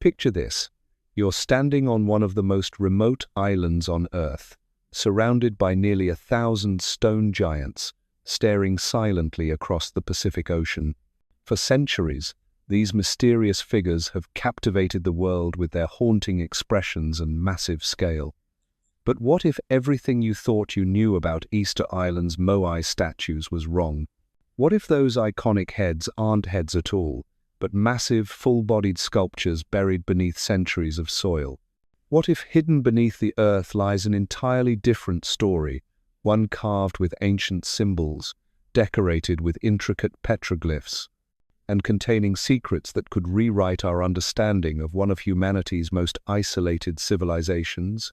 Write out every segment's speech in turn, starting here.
Picture this. You're standing on one of the most remote islands on Earth, surrounded by nearly 1,000 stone giants, staring silently across the Pacific Ocean. For centuries, these mysterious figures have captivated the world with their haunting expressions and massive scale. But what if everything you thought you knew about Easter Island's Moai statues was wrong? What if those iconic heads aren't heads at all, but massive, full-bodied sculptures buried beneath centuries of soil? What if hidden beneath the earth lies an entirely different story, one carved with ancient symbols, decorated with intricate petroglyphs, and containing secrets that could rewrite our understanding of one of humanity's most isolated civilizations?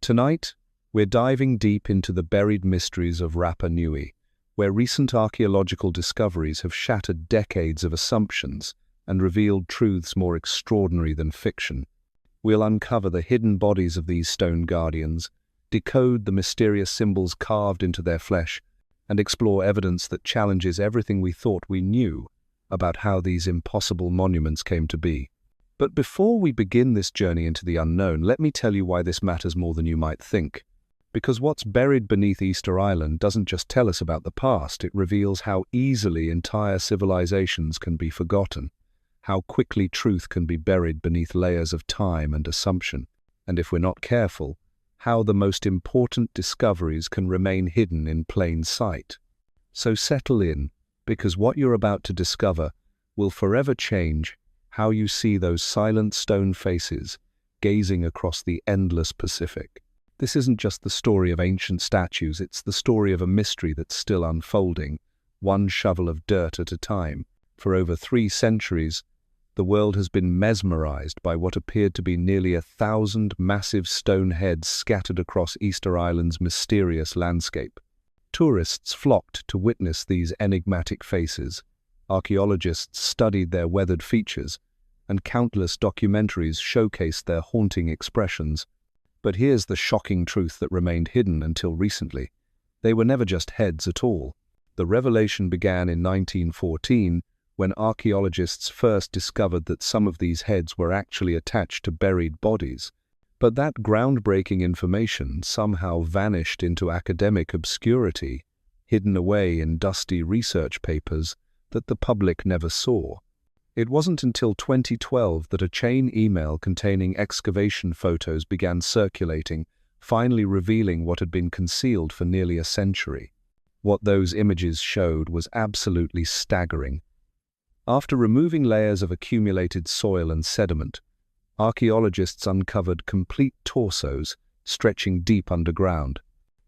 Tonight, we're diving deep into the buried mysteries of Rapa Nui, where recent archaeological discoveries have shattered decades of assumptions and revealed truths more extraordinary than fiction. We'll uncover the hidden bodies of these stone guardians, decode the mysterious symbols carved into their flesh, and explore evidence that challenges everything we thought we knew about how these impossible monuments came to be. But before we begin this journey into the unknown, let me tell you why this matters more than you might think. Because what's buried beneath Easter Island doesn't just tell us about the past, it reveals how easily entire civilizations can be forgotten, how quickly truth can be buried beneath layers of time and assumption, and if we're not careful, how the most important discoveries can remain hidden in plain sight. So settle in, because what you're about to discover will forever change how you see those silent stone faces gazing across the endless Pacific. This isn't just the story of ancient statues, it's the story of a mystery that's still unfolding, one shovel of dirt at a time. For over 3 centuries, the world has been mesmerized by what appeared to be nearly 1,000 massive stone heads scattered across Easter Island's mysterious landscape. Tourists flocked to witness these enigmatic faces. Archaeologists studied their weathered features, and countless documentaries showcased their haunting expressions. But here's the shocking truth that remained hidden until recently. They were never just heads at all. The revelation began in 1914, when archaeologists first discovered that some of these heads were actually attached to buried bodies. But that groundbreaking information somehow vanished into academic obscurity, hidden away in dusty research papers that the public never saw. It wasn't until 2012 that a chain email containing excavation photos began circulating, finally revealing what had been concealed for nearly a century. What those images showed was absolutely staggering. After removing layers of accumulated soil and sediment, archaeologists uncovered complete torsos stretching deep underground.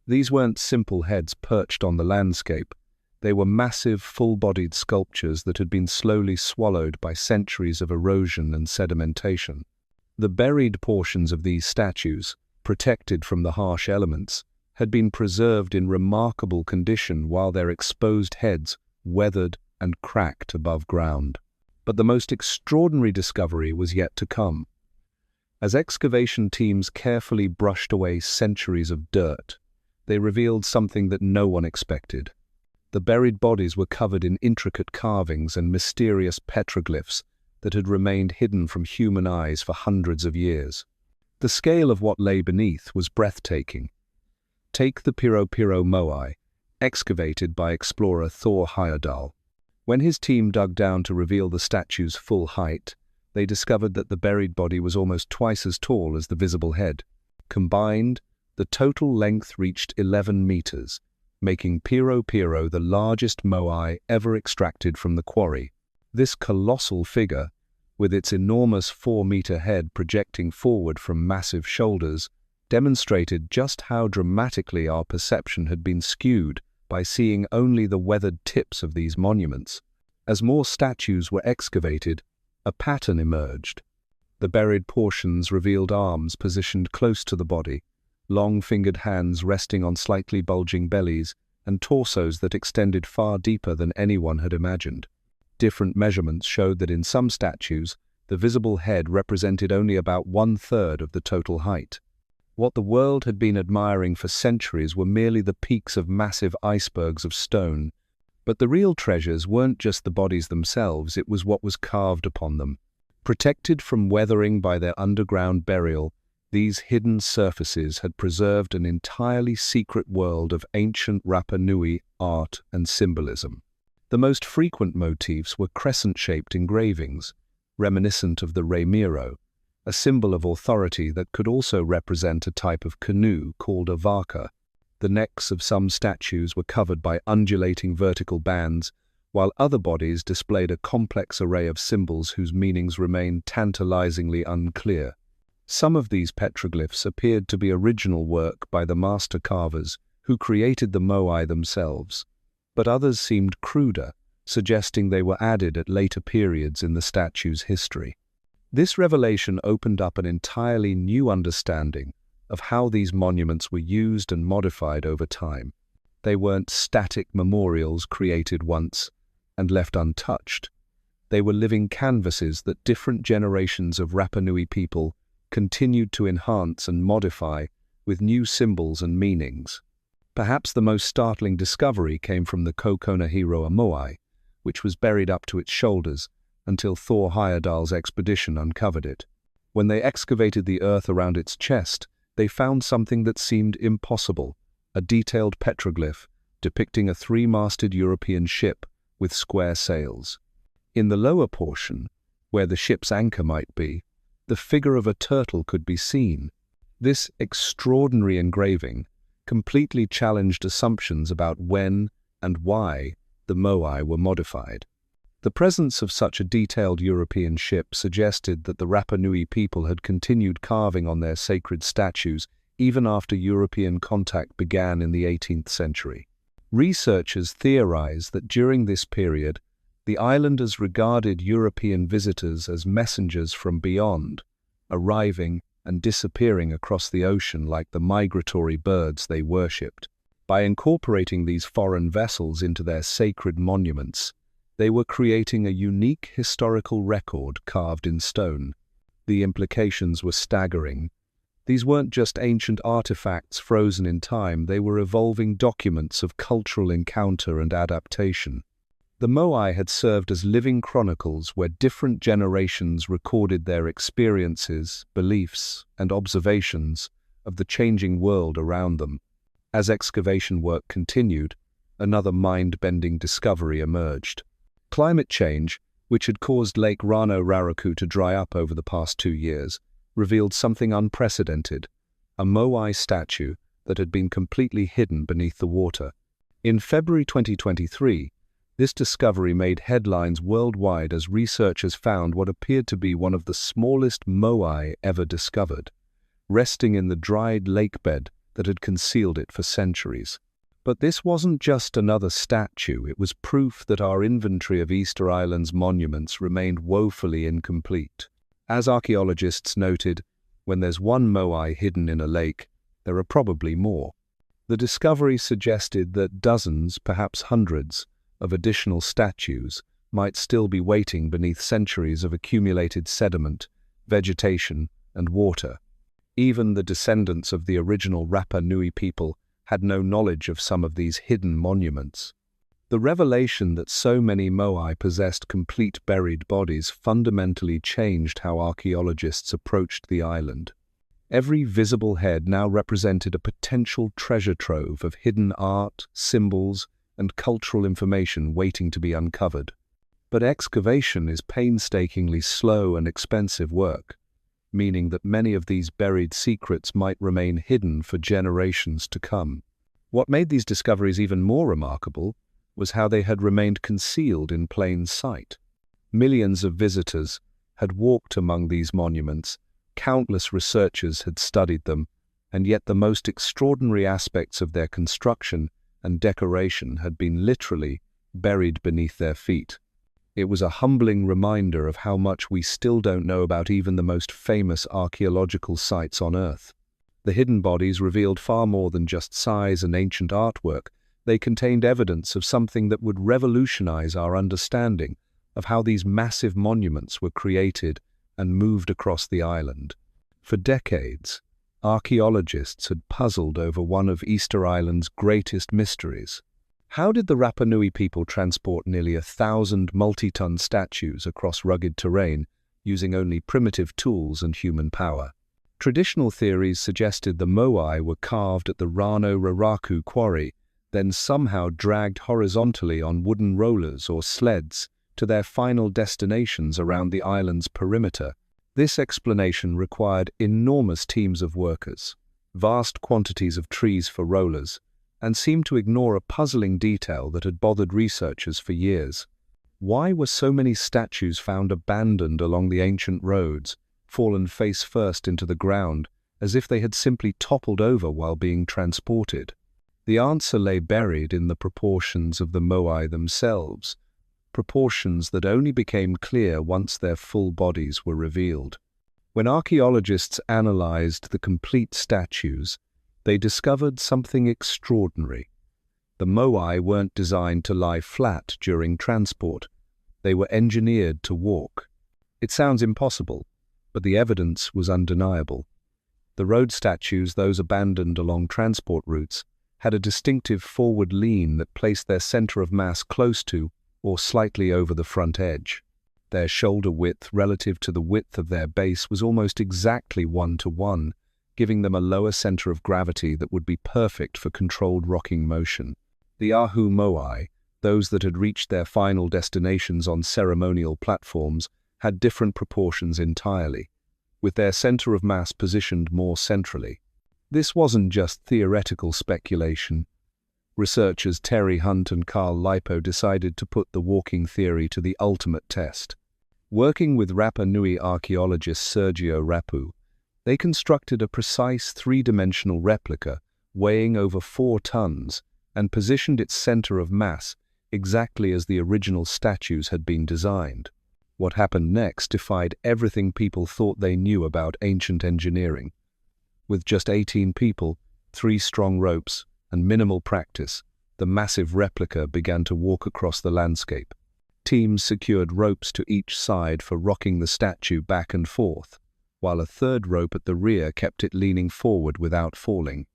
These weren't simple heads perched on the landscape. They were massive, full-bodied sculptures that had been slowly swallowed by centuries of erosion and sedimentation. The buried portions of these statues, protected from the harsh elements, had been preserved in remarkable condition while their exposed heads weathered and cracked above ground. But the most extraordinary discovery was yet to come. As excavation teams carefully brushed away centuries of dirt, they revealed something that no one expected. The buried bodies were covered in intricate carvings and mysterious petroglyphs that had remained hidden from human eyes for hundreds of years. The scale of what lay beneath was breathtaking. Take the Piro Moai, excavated by explorer Thor Heyerdahl. When his team dug down to reveal the statue's full height, they discovered that the buried body was almost twice as tall as the visible head. Combined, the total length reached 11 meters, making Piro the largest Moai ever extracted from the quarry. This colossal figure, with its enormous 4-meter head projecting forward from massive shoulders, demonstrated just how dramatically our perception had been skewed by seeing only the weathered tips of these monuments. As more statues were excavated, a pattern emerged. The buried portions revealed arms positioned close to the body, long-fingered hands resting on slightly bulging bellies, and torsos that extended far deeper than anyone had imagined. Different measurements showed that in some statues, the visible head represented only about 1/3 of the total height. What the world had been admiring for centuries were merely the peaks of massive icebergs of stone. But the real treasures weren't just the bodies themselves, it was what was carved upon them. Protected from weathering by their underground burial, these hidden surfaces had preserved an entirely secret world of ancient Rapa Nui art and symbolism. The most frequent motifs were crescent-shaped engravings, reminiscent of the Ramiro, a symbol of authority that could also represent a type of canoe called a vaka. The necks of some statues were covered by undulating vertical bands, while other bodies displayed a complex array of symbols whose meanings remained tantalizingly unclear. Some of these petroglyphs appeared to be original work by the master carvers who created the Moai themselves, but others seemed cruder, suggesting they were added at later periods in the statue's history. This revelation opened up an entirely new understanding of how these monuments were used and modified over time. They weren't static memorials created once and left untouched. They were living canvases that different generations of Rapa Nui people continued to enhance and modify with new symbols and meanings. Perhaps the most startling discovery came from the Kokona Hiroa Moai, which was buried up to its shoulders until Thor Heyerdahl's expedition uncovered it. When they excavated the earth around its chest, they found something that seemed impossible, a detailed petroglyph depicting a three-masted European ship with square sails. In the lower portion, where the ship's anchor might be, the figure of a turtle could be seen. This extraordinary engraving completely challenged assumptions about when and why the Moai were modified. The presence of such a detailed European ship suggested that the Rapa Nui people had continued carving on their sacred statues even after European contact began in the 18th century. Researchers theorize that during this period, the islanders regarded European visitors as messengers from beyond, arriving and disappearing across the ocean like the migratory birds they worshipped. By incorporating these foreign vessels into their sacred monuments, they were creating a unique historical record carved in stone. The implications were staggering. These weren't just ancient artifacts frozen in time, they were evolving documents of cultural encounter and adaptation. The Moai had served as living chronicles where different generations recorded their experiences, beliefs, and observations of the changing world around them. As excavation work continued, another mind-bending discovery emerged. Climate change, which had caused Lake Rano Raraku to dry up over the past 2 years, revealed something unprecedented, a Moai statue that had been completely hidden beneath the water. In February 2023, this discovery made headlines worldwide as researchers found what appeared to be one of the smallest Moai ever discovered, resting in the dried lakebed that had concealed it for centuries. But this wasn't just another statue, it was proof that our inventory of Easter Island's monuments remained woefully incomplete. As archaeologists noted, when there's one Moai hidden in a lake, there are probably more. The discovery suggested that dozens, perhaps hundreds, of additional statues might still be waiting beneath centuries of accumulated sediment, vegetation, and water. Even the descendants of the original Rapa Nui people had no knowledge of some of these hidden monuments. The revelation that so many Moai possessed complete buried bodies fundamentally changed how archaeologists approached the island. Every visible head now represented a potential treasure trove of hidden art, symbols, and cultural information waiting to be uncovered. But excavation is painstakingly slow and expensive work, meaning that many of these buried secrets might remain hidden for generations to come. What made these discoveries even more remarkable was how they had remained concealed in plain sight. Millions of visitors had walked among these monuments, countless researchers had studied them, and yet the most extraordinary aspects of their construction and decoration had been literally buried beneath their feet. It was a humbling reminder of how much we still don't know about even the most famous archaeological sites on Earth. The hidden bodies revealed far more than just size and ancient artwork. They contained evidence of something that would revolutionize our understanding of how these massive monuments were created and moved across the island. For decades, archaeologists had puzzled over one of Easter Island's greatest mysteries. How did the Rapa Nui people transport nearly 1,000 multi-ton statues across rugged terrain using only primitive tools and human power. Traditional theories suggested the Moai were carved at the Rano quarry, then somehow dragged horizontally on wooden rollers or sleds to their final destinations around the island's perimeter. This explanation required enormous teams of workers, vast quantities of trees for rollers, and seemed to ignore a puzzling detail that had bothered researchers for years. Why were so many statues found abandoned along the ancient roads, fallen face first into the ground, as if they had simply toppled over while being transported? The answer lay buried in the proportions of the Moai themselves, proportions that only became clear once their full bodies were revealed. When archaeologists analyzed the complete statues, they discovered something extraordinary. The Moai weren't designed to lie flat during transport. They were engineered to walk. It sounds impossible, but the evidence was undeniable. The road statues, those abandoned along transport routes, had a distinctive forward lean that placed their center of mass close to or slightly over the front edge. Their shoulder width relative to the width of their base was almost exactly 1-to-1, giving them a lower center of gravity that would be perfect for controlled rocking motion. The Ahu Moai, those that had reached their final destinations on ceremonial platforms, had different proportions entirely, with their center of mass positioned more centrally. This wasn't just theoretical speculation. Researchers Terry Hunt and Carl Lipo decided to put the walking theory to the ultimate test. Working with Rapa Nui archaeologist Sergio Rapu, they constructed a precise three-dimensional replica weighing over 4 tons and positioned its center of mass exactly as the original statues had been designed. What happened next defied everything people thought they knew about ancient engineering. With just 18 people, 3 strong ropes, and minimal practice, the massive replica began to walk across the landscape. Teams secured ropes to each side for rocking the statue back and forth, while a third rope at the rear kept it leaning forward without falling.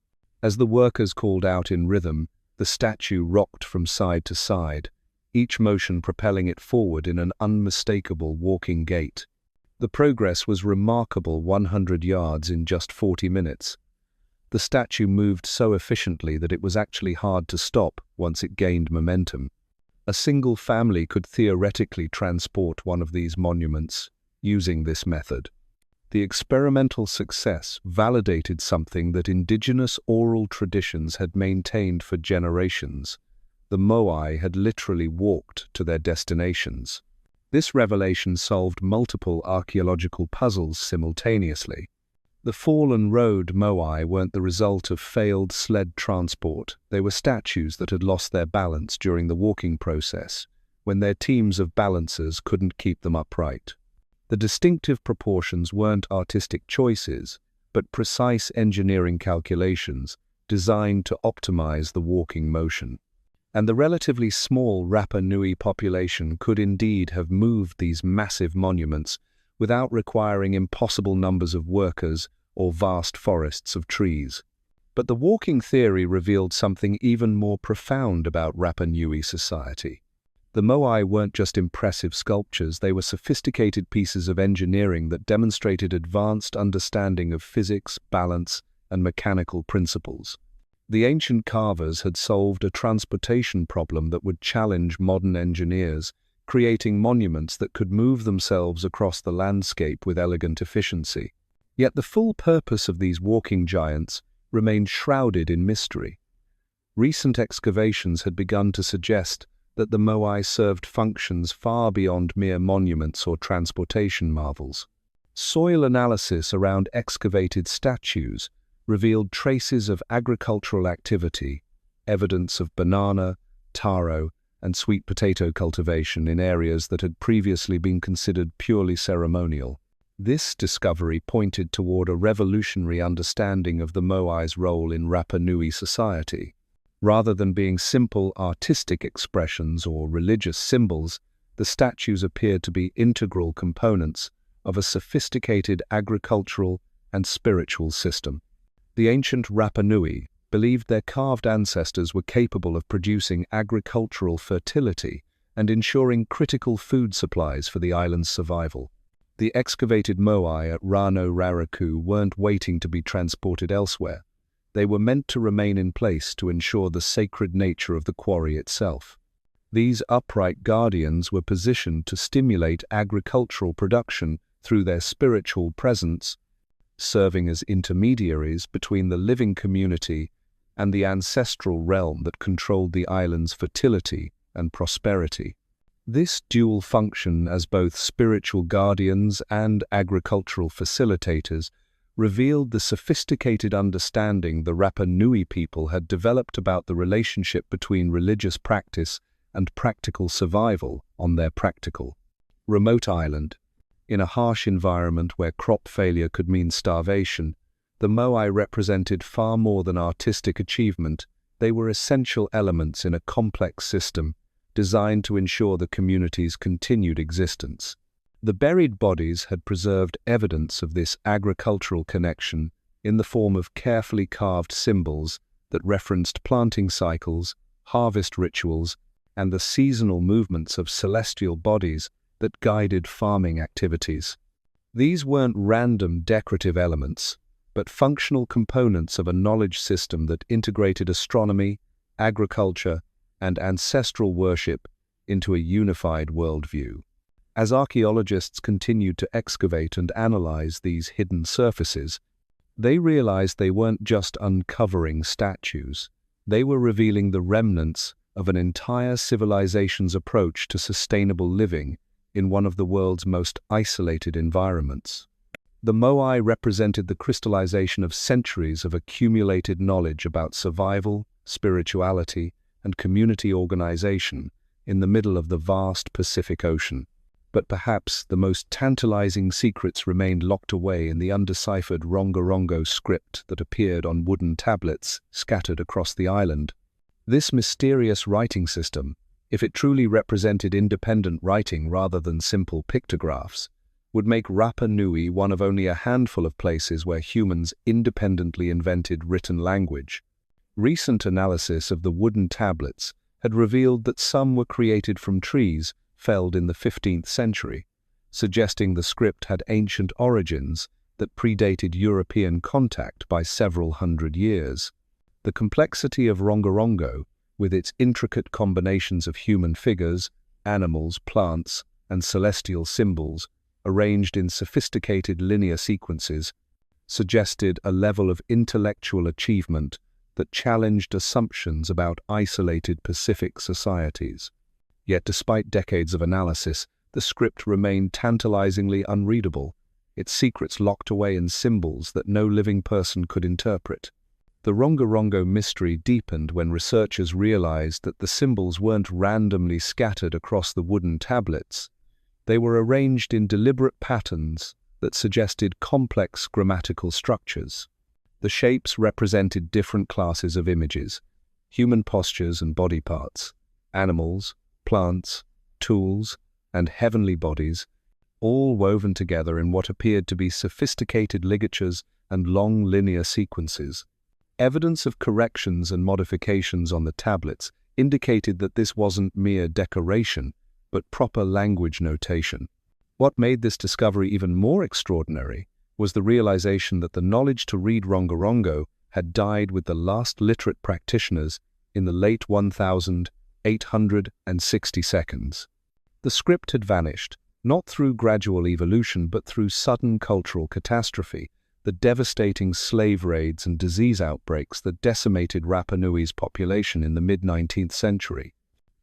As the workers called out in rhythm, the statue rocked from side to side, each motion propelling it forward in an unmistakable walking gait. The progress was remarkable, 100 yards in just 40 minutes. The statue moved so efficiently that it was actually hard to stop once it gained momentum. A single family could theoretically transport one of these monuments using this method. The experimental success validated something that indigenous oral traditions had maintained for generations. The Moai had literally walked to their destinations. This revelation solved multiple archaeological puzzles simultaneously. The fallen road Moai weren't the result of failed sled transport. They were statues that had lost their balance during the walking process, when their teams of balancers couldn't keep them upright. The distinctive proportions weren't artistic choices, but precise engineering calculations designed to optimize the walking motion. And the relatively small Rapa Nui population could indeed have moved these massive monuments without requiring impossible numbers of workers or vast forests of trees. But the walking theory revealed something even more profound about Rapa Nui society. The Moai weren't just impressive sculptures, they were sophisticated pieces of engineering that demonstrated advanced understanding of physics, balance, and mechanical principles. The ancient carvers had solved a transportation problem that would challenge modern engineers, creating monuments that could move themselves across the landscape with elegant efficiency. Yet the full purpose of these walking giants remained shrouded in mystery. Recent excavations had begun to suggest that the Moai served functions far beyond mere monuments or transportation marvels. Soil analysis around excavated statues revealed traces of agricultural activity, evidence of banana, taro, and sweet potato cultivation in areas that had previously been considered purely ceremonial. This discovery pointed toward a revolutionary understanding of the Moai's role in Rapa Nui society. Rather than being simple artistic expressions or religious symbols, the statues appeared to be integral components of a sophisticated agricultural and spiritual system. The ancient Rapa Nui believed their carved ancestors were capable of producing agricultural fertility and ensuring critical food supplies for the island's survival. The excavated Moai at Ranoraku weren't waiting to be transported elsewhere. They were meant to remain in place to ensure the sacred nature of the quarry itself. These upright guardians were positioned to stimulate agricultural production through their spiritual presence, serving as intermediaries between the living community and the ancestral realm that controlled the island's fertility and prosperity. This dual function as both spiritual guardians and agricultural facilitators revealed the sophisticated understanding the Rapa Nui people had developed about the relationship between religious practice and practical survival on their practical, remote island. In a harsh environment where crop failure could mean starvation, the Moai represented far more than artistic achievement. They were essential elements in a complex system designed to ensure the community's continued existence. The buried bodies had preserved evidence of this agricultural connection in the form of carefully carved symbols that referenced planting cycles, harvest rituals, and the seasonal movements of celestial bodies that guided farming activities. These weren't random decorative elements, but functional components of a knowledge system that integrated astronomy, agriculture, and ancestral worship into a unified worldview. As archaeologists continued to excavate and analyze these hidden surfaces, they realized they weren't just uncovering statues. They were revealing the remnants of an entire civilization's approach to sustainable living in one of the world's most isolated environments. The Moai represented the crystallization of centuries of accumulated knowledge about survival, spirituality, and community organization in the middle of the vast Pacific Ocean. But perhaps the most tantalizing secrets remained locked away in the undeciphered Rongorongo script that appeared on wooden tablets scattered across the island. This mysterious writing system, if it truly represented independent writing rather than simple pictographs, would make Rapa Nui one of only a handful of places where humans independently invented written language. Recent analysis of the wooden tablets had revealed that some were created from trees felled in the 15th century, suggesting the script had ancient origins that predated European contact by several hundred years. The complexity of Rongorongo, with its intricate combinations of human figures, animals, plants, and celestial symbols, arranged in sophisticated linear sequences, suggested a level of intellectual achievement that challenged assumptions about isolated Pacific societies. Yet despite decades of analysis, the script remained tantalizingly unreadable, its secrets locked away in symbols that no living person could interpret. The Rongorongo mystery deepened when researchers realized that the symbols weren't randomly scattered across the wooden tablets. They were arranged in deliberate patterns that suggested complex grammatical structures. The shapes represented different classes of images, human postures and body parts, animals, plants, tools, and heavenly bodies, all woven together in what appeared to be sophisticated ligatures and long linear sequences. Evidence of corrections and modifications on the tablets indicated that this wasn't mere decoration, but proper language notation. What made this discovery even more extraordinary was the realization that the knowledge to read Rongorongo had died with the last literate practitioners in the late 1860 seconds. The script had vanished, not through gradual evolution but through sudden cultural catastrophe, the devastating slave raids and disease outbreaks that decimated Rapa Nui's population in the mid-19th century.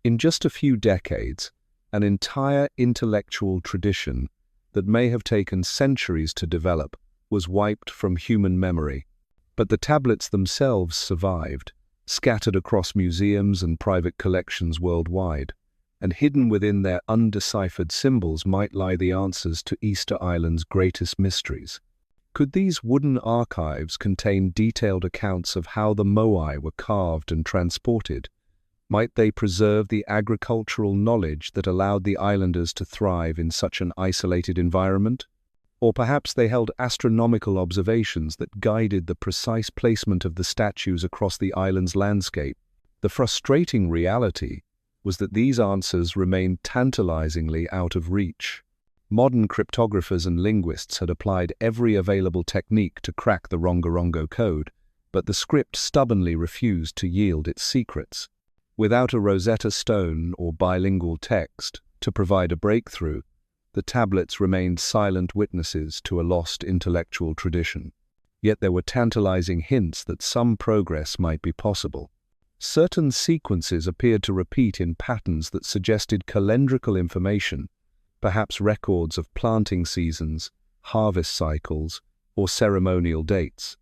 In just a few decades, an entire intellectual tradition that may have taken centuries to develop was wiped from human memory. But the tablets themselves survived, scattered across museums and private collections worldwide, and hidden within their undeciphered symbols might lie the answers to Easter Island's greatest mysteries. Could these wooden archives contain detailed accounts of how the Moai were carved and transported? Might they preserve the agricultural knowledge that allowed the islanders to thrive in such an isolated environment? Or perhaps they held astronomical observations that guided the precise placement of the statues across the island's landscape. The frustrating reality was that these answers remained tantalizingly out of reach. Modern cryptographers and linguists had applied every available technique to crack the Rongorongo code, but the script stubbornly refused to yield its secrets. Without a Rosetta Stone or bilingual text to provide a breakthrough, the tablets remained silent witnesses to a lost intellectual tradition. Yet there were tantalizing hints that some progress might be possible. Certain sequences appeared to repeat in patterns that suggested calendrical information, perhaps records of planting seasons, harvest cycles, or ceremonial dates.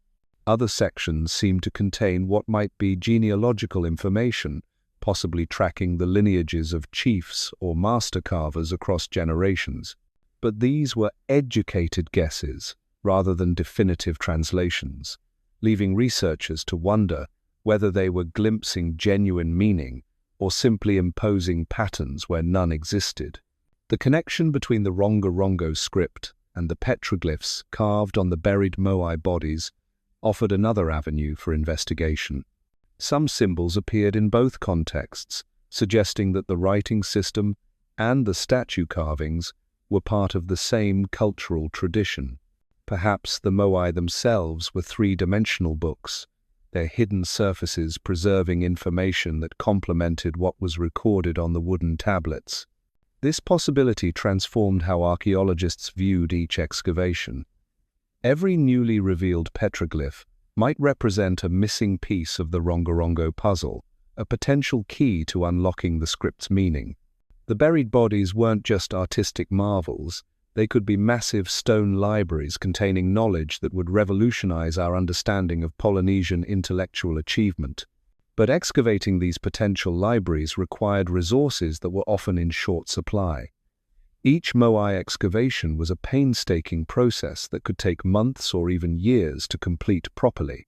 Other sections seemed to contain what might be genealogical information, possibly tracking the lineages of chiefs or master carvers across generations. But these were educated guesses rather than definitive translations, leaving researchers to wonder whether they were glimpsing genuine meaning or simply imposing patterns where none existed. The connection between the Rongorongo script and the petroglyphs carved on the buried Moai bodies offered another avenue for investigation. Some symbols appeared in both contexts, suggesting that the writing system and the statue carvings were part of the same cultural tradition. Perhaps the Moai themselves were three-dimensional books, their hidden surfaces preserving information that complemented what was recorded on the wooden tablets. This possibility transformed how archaeologists viewed each excavation. Every newly revealed petroglyph might represent a missing piece of the Rongorongo puzzle, a potential key to unlocking the script's meaning. The buried bodies weren't just artistic marvels, they could be massive stone libraries containing knowledge that would revolutionize our understanding of Polynesian intellectual achievement. But excavating these potential libraries required resources that were often in short supply. Each Moai excavation was a painstaking process that could take months or even years to complete properly.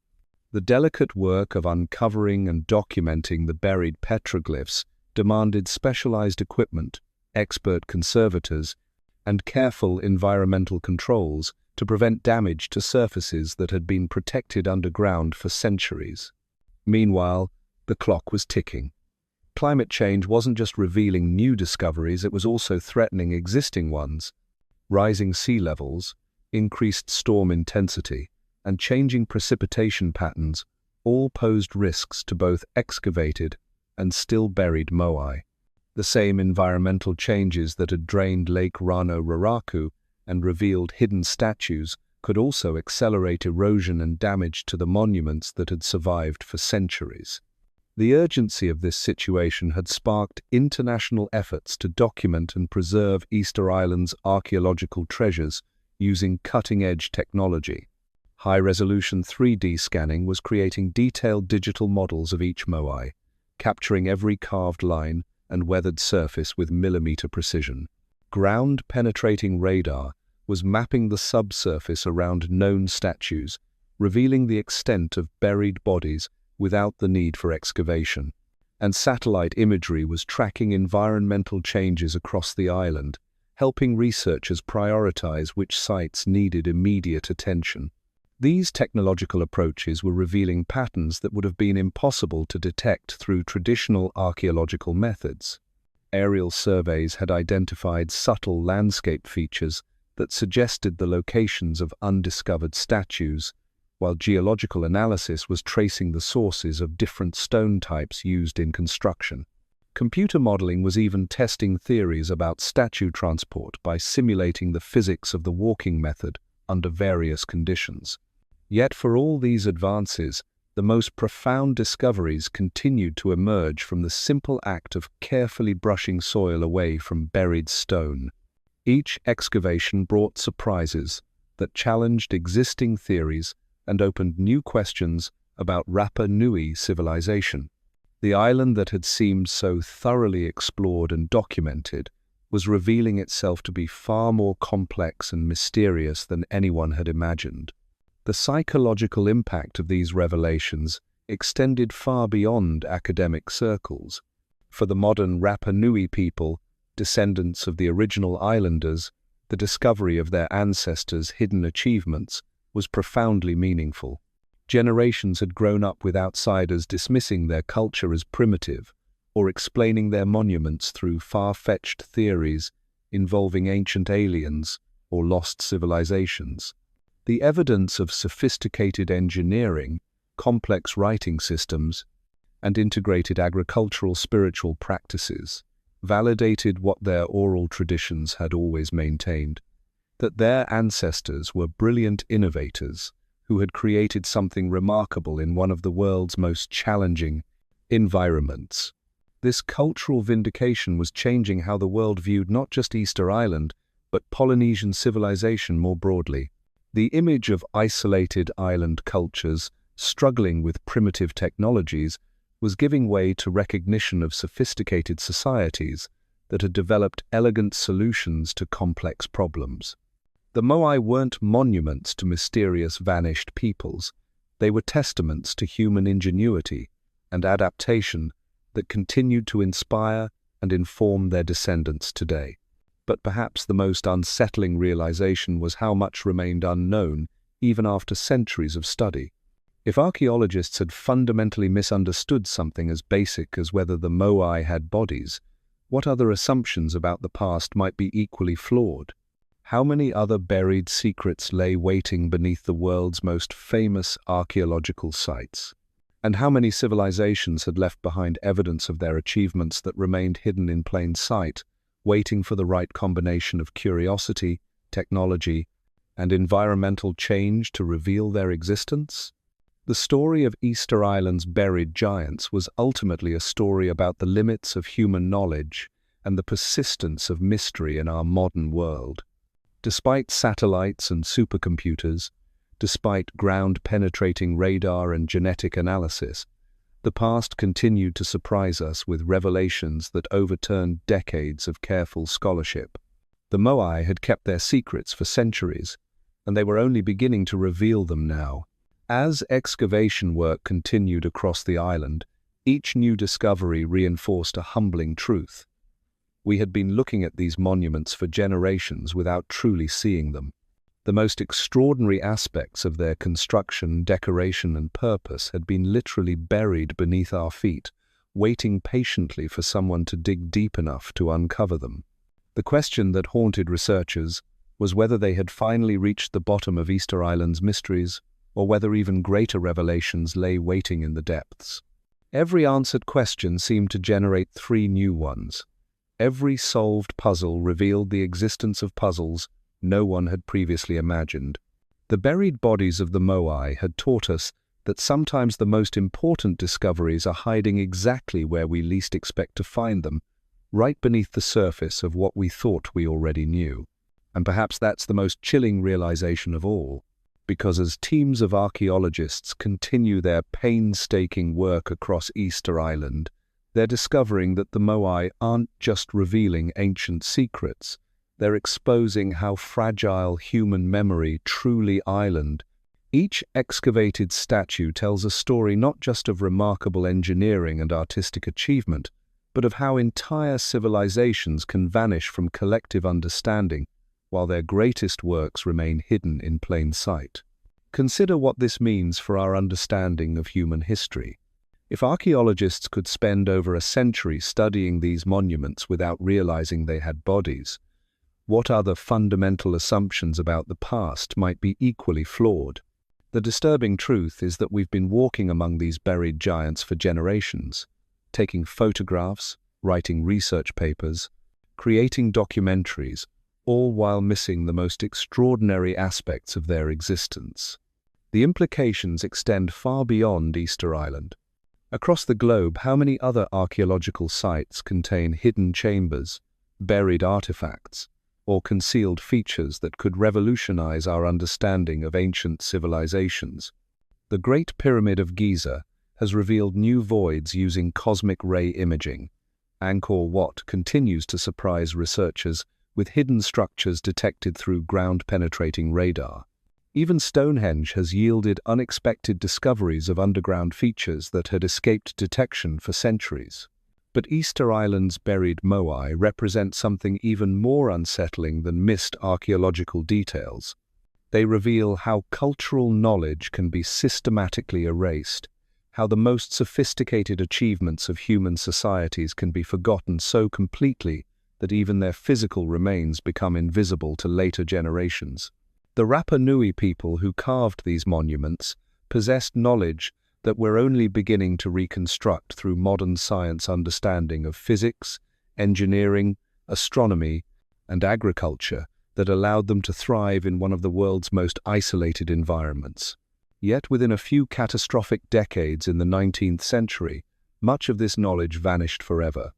The delicate work of uncovering and documenting the buried petroglyphs demanded specialized equipment, expert conservators, and careful environmental controls to prevent damage to surfaces that had been protected underground for centuries. Meanwhile, the clock was ticking. Climate change wasn't just revealing new discoveries, it was also threatening existing ones. Rising sea levels, increased storm intensity, and changing precipitation patterns all posed risks to both excavated and still buried Moai. The same environmental changes that had drained Lake Rongorongo and revealed hidden statues could also accelerate erosion and damage to the monuments that had survived for centuries. The urgency of this situation had sparked international efforts to document and preserve Easter Island's archaeological treasures using cutting-edge technology. High-resolution 3D scanning was creating detailed digital models of each Moai, capturing every carved line and weathered surface with millimeter precision. Ground-penetrating radar was mapping the subsurface around known statues, revealing the extent of buried bodies without the need for excavation. And satellite imagery was tracking environmental changes across the island, helping researchers prioritize which sites needed immediate attention. These technological approaches were revealing patterns that would have been impossible to detect through traditional archaeological methods. Aerial surveys had identified subtle landscape features that suggested the locations of undiscovered statues, while geological analysis was tracing the sources of different stone types used in construction. Computer modeling was even testing theories about statue transport by simulating the physics of the walking method under various conditions. Yet for all these advances, the most profound discoveries continued to emerge from the simple act of carefully brushing soil away from buried stone. Each excavation brought surprises that challenged existing theories and opened new questions about Rapa Nui civilization. The island that had seemed so thoroughly explored and documented was revealing itself to be far more complex and mysterious than anyone had imagined. The psychological impact of these revelations extended far beyond academic circles. For the modern Rapa Nui people, descendants of the original islanders, the discovery of their ancestors' hidden achievements was profoundly meaningful. Generations had grown up with outsiders dismissing their culture as primitive or explaining their monuments through far-fetched theories, involving ancient aliens or lost civilizations. The evidence of sophisticated engineering, complex writing systems, and integrated agricultural spiritual practices validated what their oral traditions had always maintained, that their ancestors were brilliant innovators who had created something remarkable in one of the world's most challenging environments. This cultural vindication was changing how the world viewed not just Easter Island, but Polynesian civilization more broadly. The image of isolated island cultures struggling with primitive technologies was giving way to recognition of sophisticated societies that had developed elegant solutions to complex problems. The Moai weren't monuments to mysterious vanished peoples. They were testaments to human ingenuity and adaptation that continued to inspire and inform their descendants today. But perhaps the most unsettling realization was how much remained unknown even after centuries of study. If archaeologists had fundamentally misunderstood something as basic as whether the Moai had bodies, what other assumptions about the past might be equally flawed? How many other buried secrets lay waiting beneath the world's most famous archaeological sites? And how many civilizations had left behind evidence of their achievements that remained hidden in plain sight, waiting for the right combination of curiosity, technology, and environmental change to reveal their existence? The story of Easter Island's buried giants was ultimately a story about the limits of human knowledge and the persistence of mystery in our modern world. Despite satellites and supercomputers, despite ground-penetrating radar and genetic analysis, the past continued to surprise us with revelations that overturned decades of careful scholarship. The Moai had kept their secrets for centuries, and they were only beginning to reveal them now. As excavation work continued across the island, each new discovery reinforced a humbling truth. We had been looking at these monuments for generations without truly seeing them. The most extraordinary aspects of their construction, decoration, and purpose had been literally buried beneath our feet, waiting patiently for someone to dig deep enough to uncover them. The question that haunted researchers was whether they had finally reached the bottom of Easter Island's mysteries, or whether even greater revelations lay waiting in the depths. Every answered question seemed to generate 3 new ones. Every solved puzzle revealed the existence of puzzles no one had previously imagined. The buried bodies of the Moai had taught us that sometimes the most important discoveries are hiding exactly where we least expect to find them, right beneath the surface of what we thought we already knew. And perhaps that's the most chilling realization of all. Because as teams of archaeologists continue their painstaking work across Easter Island, they're discovering that the Moai aren't just revealing ancient secrets, they're exposing how fragile human memory truly island. Each excavated statue tells a story not just of remarkable engineering and artistic achievement, but of how entire civilizations can vanish from collective understanding, while their greatest works remain hidden in plain sight. Consider what this means for our understanding of human history. If archaeologists could spend over a century studying these monuments without realizing they had bodies, what other fundamental assumptions about the past might be equally flawed? The disturbing truth is that we've been walking among these buried giants for generations, taking photographs, writing research papers, creating documentaries, all while missing the most extraordinary aspects of their existence. The implications extend far beyond Easter Island. Across the globe, how many other archaeological sites contain hidden chambers, buried artifacts, or concealed features that could revolutionize our understanding of ancient civilizations? The Great Pyramid of Giza has revealed new voids using cosmic ray imaging. Angkor Wat continues to surprise researchers with hidden structures detected through ground-penetrating radar. Even Stonehenge has yielded unexpected discoveries of underground features that had escaped detection for centuries. But Easter Island's buried Moai represent something even more unsettling than missed archaeological details. They reveal how cultural knowledge can be systematically erased, how the most sophisticated achievements of human societies can be forgotten so completely that even their physical remains become invisible to later generations. The Rapa Nui people who carved these monuments possessed knowledge that we're only beginning to reconstruct through modern science understanding of physics, engineering, astronomy, and agriculture that allowed them to thrive in one of the world's most isolated environments. Yet within a few catastrophic decades in the 19th century, much of this knowledge vanished forever.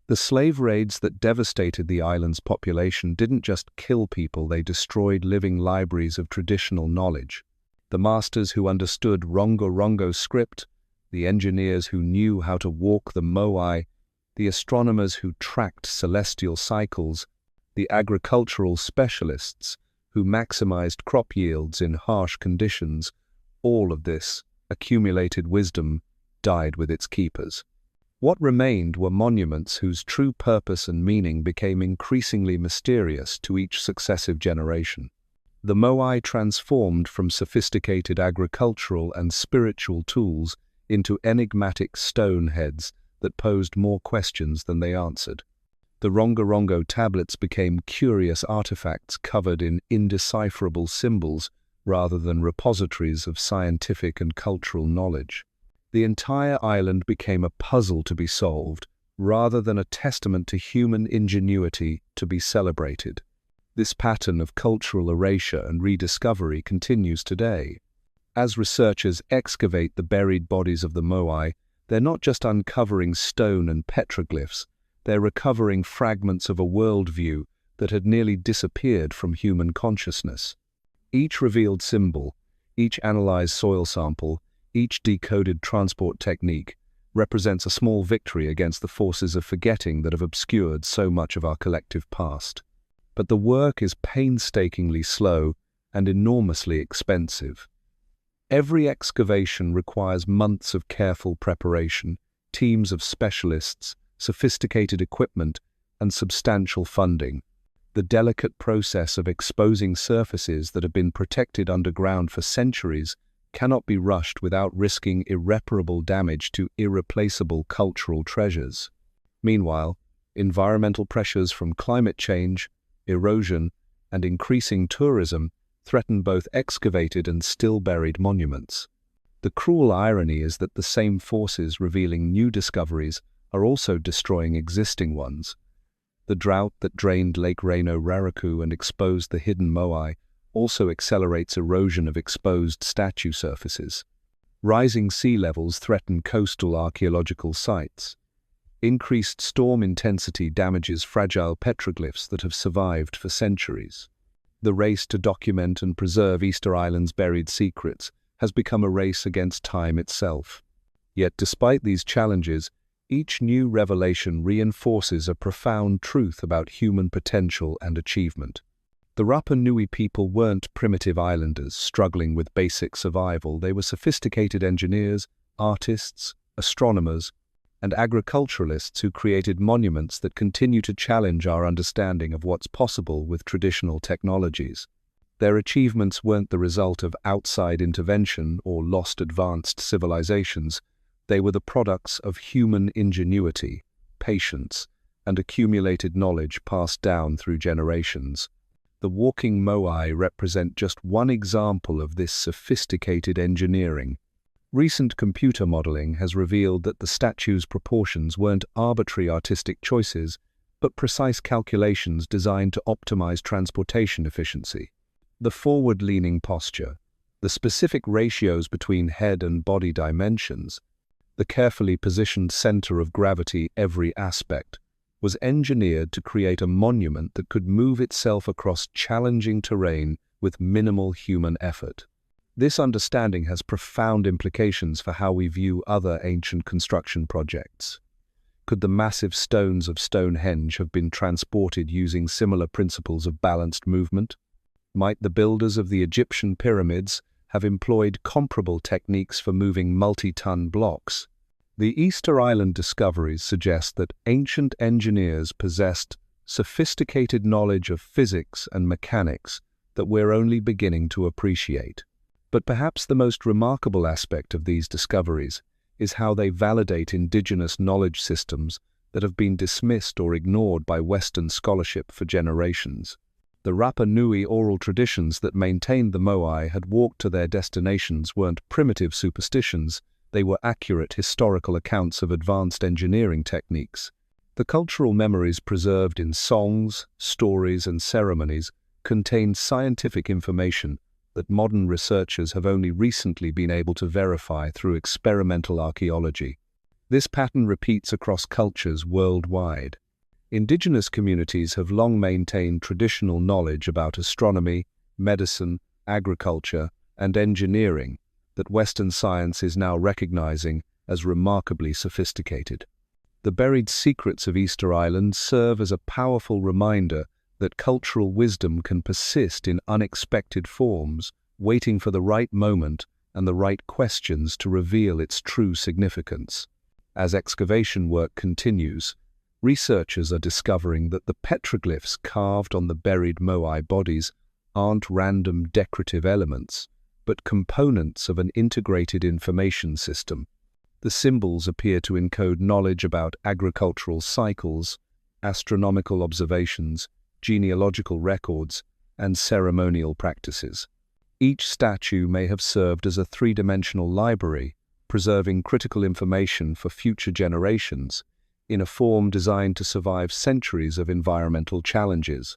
The slave raids that devastated the island's population didn't just kill people, they destroyed living libraries of traditional knowledge. The masters who understood Rongorongo script, the engineers who knew how to walk the Moai, the astronomers who tracked celestial cycles, the agricultural specialists who maximized crop yields in harsh conditions, all of this accumulated wisdom died with its keepers. What remained were monuments whose true purpose and meaning became increasingly mysterious to each successive generation. The Moai transformed from sophisticated agricultural and spiritual tools into enigmatic stone heads that posed more questions than they answered. The Rongorongo tablets became curious artifacts covered in indecipherable symbols rather than repositories of scientific and cultural knowledge. The entire island became a puzzle to be solved, rather than a testament to human ingenuity to be celebrated. This pattern of cultural erasure and rediscovery continues today. As researchers excavate the buried bodies of the Moai, they're not just uncovering stone and petroglyphs, they're recovering fragments of a worldview that had nearly disappeared from human consciousness. Each revealed symbol, each analyzed soil sample, each decoded transport technique represents a small victory against the forces of forgetting that have obscured so much of our collective past. But the work is painstakingly slow and enormously expensive. Every excavation requires months of careful preparation, teams of specialists, sophisticated equipment, and substantial funding. The delicate process of exposing surfaces that have been protected underground for centuries cannot be rushed without risking irreparable damage to irreplaceable cultural treasures. Meanwhile, environmental pressures from climate change, erosion, and increasing tourism threaten both excavated and still-buried monuments. The cruel irony is that the same forces revealing new discoveries are also destroying existing ones. The drought that drained Lake Raraku and exposed the hidden Moai also accelerates erosion of exposed statue surfaces. Rising sea levels threaten coastal archaeological sites. Increased storm intensity damages fragile petroglyphs that have survived for centuries. The race to document and preserve Easter Island's buried secrets has become a race against time itself. Yet despite these challenges, each new revelation reinforces a profound truth about human potential and achievement. The Rapa Nui people weren't primitive islanders struggling with basic survival. They were sophisticated engineers, artists, astronomers, and agriculturalists who created monuments that continue to challenge our understanding of what's possible with traditional technologies. Their achievements weren't the result of outside intervention or lost advanced civilizations. They were the products of human ingenuity, patience, and accumulated knowledge passed down through generations. The walking Moai represent just one example of this sophisticated engineering. Recent computer modeling has revealed that the statue's proportions weren't arbitrary artistic choices, but precise calculations designed to optimize transportation efficiency. The forward-leaning posture, the specific ratios between head and body dimensions, the carefully positioned center of gravity, every aspect, was engineered to create a monument that could move itself across challenging terrain with minimal human effort. This understanding has profound implications for how we view other ancient construction projects. Could the massive stones of Stonehenge have been transported using similar principles of balanced movement? Might the builders of the Egyptian pyramids have employed comparable techniques for moving multi-ton blocks? The Easter Island discoveries suggest that ancient engineers possessed sophisticated knowledge of physics and mechanics that we're only beginning to appreciate. But perhaps the most remarkable aspect of these discoveries is how they validate indigenous knowledge systems that have been dismissed or ignored by Western scholarship for generations. The Rapa Nui oral traditions that maintained the Moai had walked to their destinations weren't primitive superstitions, they were accurate historical accounts of advanced engineering techniques. The cultural memories preserved in songs, stories, and ceremonies contained scientific information that modern researchers have only recently been able to verify through experimental archaeology. This pattern repeats across cultures worldwide. Indigenous communities have long maintained traditional knowledge about astronomy, medicine, agriculture, and engineering that Western science is now recognizing as remarkably sophisticated. The buried secrets of Easter Island serve as a powerful reminder that cultural wisdom can persist in unexpected forms, waiting for the right moment and the right questions to reveal its true significance. As excavation work continues, researchers are discovering that the petroglyphs carved on the buried Moai bodies aren't random decorative elements, but components of an integrated information system. The symbols appear to encode knowledge about agricultural cycles, astronomical observations, genealogical records, and ceremonial practices. Each statue may have served as a three-dimensional library, preserving critical information for future generations, in a form designed to survive centuries of environmental challenges.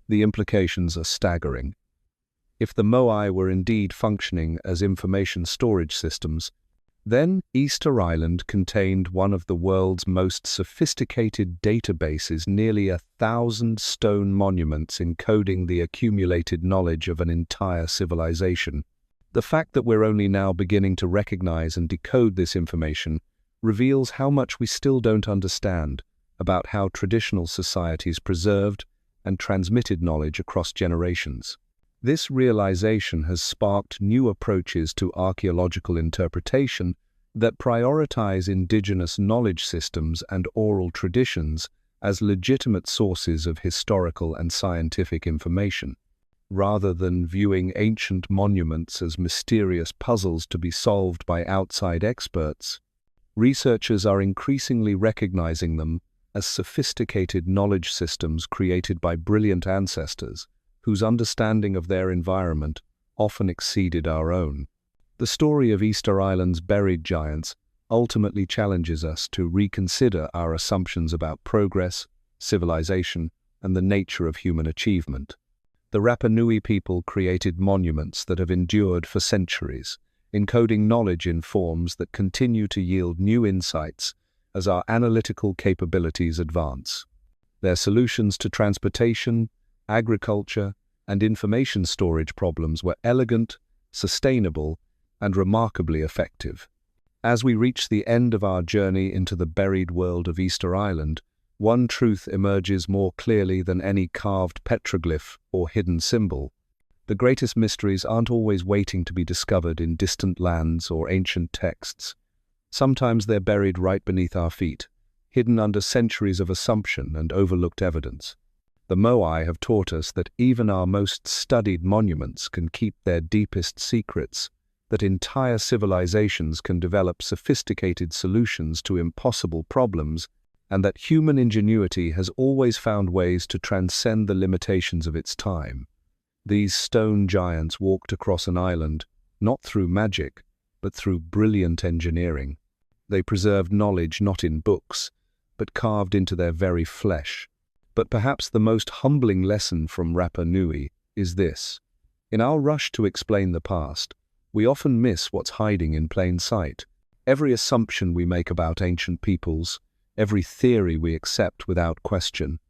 The implications are staggering. If the Moai were indeed functioning as information storage systems, then Easter Island contained one of the world's most sophisticated databases, nearly 1,000 stone monuments encoding the accumulated knowledge of an entire civilization. The fact that we're only now beginning to recognize and decode this information reveals how much we still don't understand about how traditional societies preserved and transmitted knowledge across generations. This realization has sparked new approaches to archaeological interpretation that prioritize indigenous knowledge systems and oral traditions as legitimate sources of historical and scientific information. Rather than viewing ancient monuments as mysterious puzzles to be solved by outside experts, researchers are increasingly recognizing them as sophisticated knowledge systems created by brilliant ancestors whose understanding of their environment often exceeded our own. The story of Easter Island's buried giants ultimately challenges us to reconsider our assumptions about progress, civilization, and the nature of human achievement. The Rapa Nui people created monuments that have endured for centuries, encoding knowledge in forms that continue to yield new insights as our analytical capabilities advance. Their solutions to transportation, agriculture, and information storage problems were elegant, sustainable, and remarkably effective. As we reach the end of our journey into the buried world of Easter Island, one truth emerges more clearly than any carved petroglyph or hidden symbol. The greatest mysteries aren't always waiting to be discovered in distant lands or ancient texts. Sometimes they're buried right beneath our feet, hidden under centuries of assumption and overlooked evidence. The Moai have taught us that even our most studied monuments can keep their deepest secrets, that entire civilizations can develop sophisticated solutions to impossible problems, and that human ingenuity has always found ways to transcend the limitations of its time. These stone giants walked across an island, not through magic, but through brilliant engineering. They preserved knowledge not in books, but carved into their very flesh. But perhaps the most humbling lesson from Rapa Nui is this. In our rush to explain the past, we often miss what's hiding in plain sight. Every assumption we make about ancient peoples, every theory we accept without question,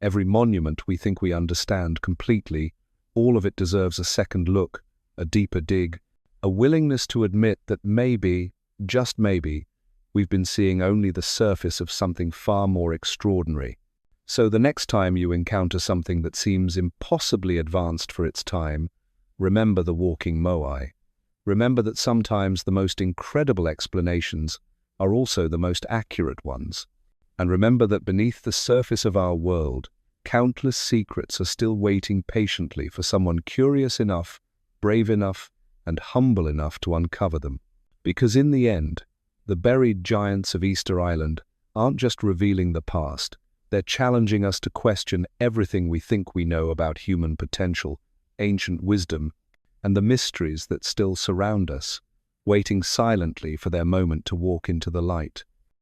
every monument we think we understand completely, all of it deserves a second look, a deeper dig, a willingness to admit that maybe, just maybe, we've been seeing only the surface of something far more extraordinary. So the next time you encounter something that seems impossibly advanced for its time, remember the walking Moai. Remember that sometimes the most incredible explanations are also the most accurate ones. And remember that beneath the surface of our world, countless secrets are still waiting patiently for someone curious enough, brave enough, and humble enough to uncover them. Because in the end, the buried giants of Easter Island aren't just revealing the past, they're challenging us to question everything we think we know about human potential, ancient wisdom, and the mysteries that still surround us, waiting silently for their moment to walk into the light.